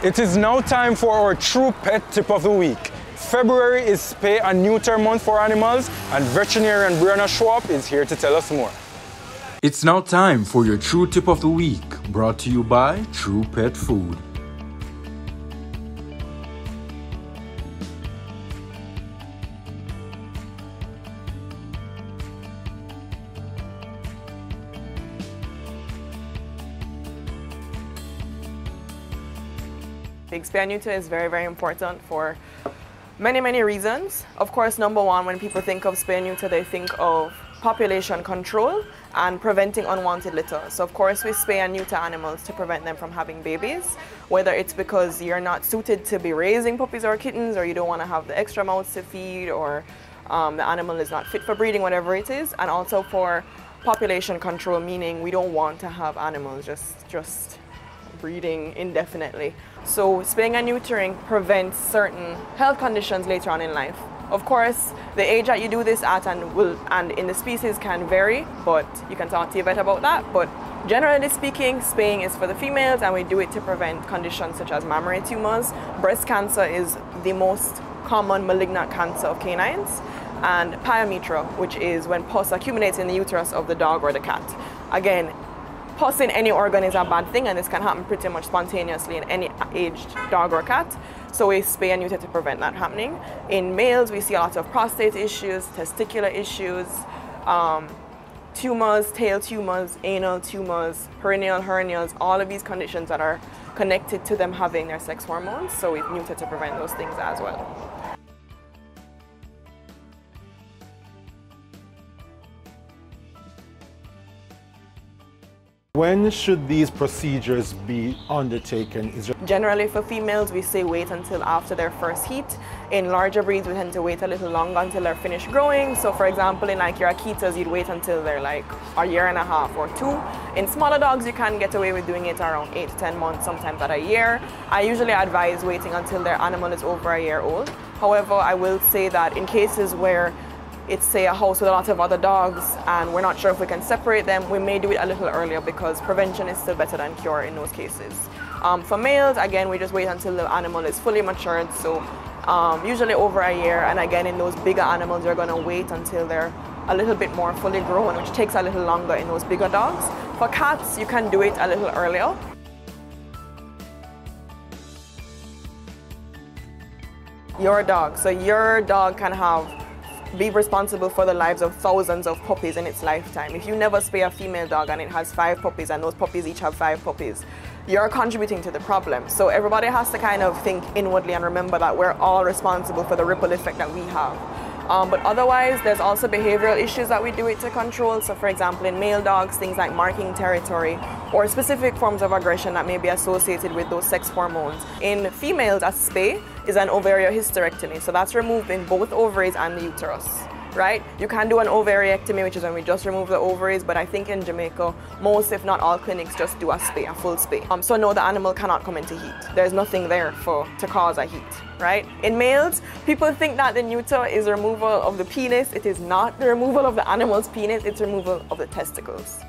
It is now time for our true pet tip of the week. February is Spay and Neuter month for animals, and veterinarian Briana Schwapp is here to tell us more. It's now time for your true tip of the week, brought to you by True Pet Food. Spay and neuter is very, very important for many reasons. Of course, number one, when people think of spay and neuter, they think of population control and preventing unwanted litter. So of course, we spay and neuter animals to prevent them from having babies, whether it's because you're not suited to be raising puppies or kittens, or you don't want to have the extra mouths to feed, or the animal is not fit for breeding, whatever it is. And also for population control, meaning we don't want to have animals just breeding indefinitely. So spaying and neutering prevents certain health conditions later on in life. Of course, the age that you do this at and in the species can vary, but you can talk to your vet about that. But generally speaking, spaying is for the females, and we do it to prevent conditions such as mammary tumors. Breast cancer is the most common malignant cancer of canines, and pyometra, which is when pus accumulates in the uterus of the dog or the cat. Again, pus in any organ is a bad thing, and this can happen pretty much spontaneously in any aged dog or cat. So we spay and neuter to prevent that happening. In males, we see a lot of prostate issues, testicular issues, tumors, tail tumors, anal tumors, perineal hernias, all of these conditions that are connected to them having their sex hormones. So we neuter to prevent those things as well. When should these procedures be undertaken? Generally for females, we say wait until after their first heat. In larger breeds, we tend to wait a little longer until they're finished growing. So for example, in like your Akitas, you'd wait until they're like a year and a half or two. In smaller dogs, you can get away with doing it around 8 to 10 months, sometimes at a year. I usually advise waiting until their animal is over a year old. However, I will say that in cases where it's, say, a house with a lot of other dogs and we're not sure if we can separate them, we may do it a little earlier, because prevention is still better than cure in those cases. For males, again, we just wait until the animal is fully matured, so usually over a year. And again, in those bigger animals, you're going to wait until they're a little bit more fully grown, which takes a little longer in those bigger dogs. For cats, you can do it a little earlier. Your dog. So your dog can be responsible for the lives of thousands of puppies in its lifetime. If you never spay a female dog and it has 5 puppies and those puppies each have 5 puppies, you're contributing to the problem. So everybody has to kind of think inwardly and remember that we're all responsible for the ripple effect that we have. But otherwise, there's also behavioral issues that we do it to control. So for example, in male dogs, things like marking territory or specific forms of aggression that may be associated with those sex hormones. In females, a spay is an ovariohysterectomy. So that's removing both ovaries and the uterus, right? You can do an ovariectomy, which is when we just remove the ovaries, but I think in Jamaica, most if not all clinics just do a spay, a full spay. So no, the animal cannot come into heat. There's nothing there to cause a heat, right? In males, people think that the neuter is removal of the penis. It is not the removal of the animal's penis, it's removal of the testicles.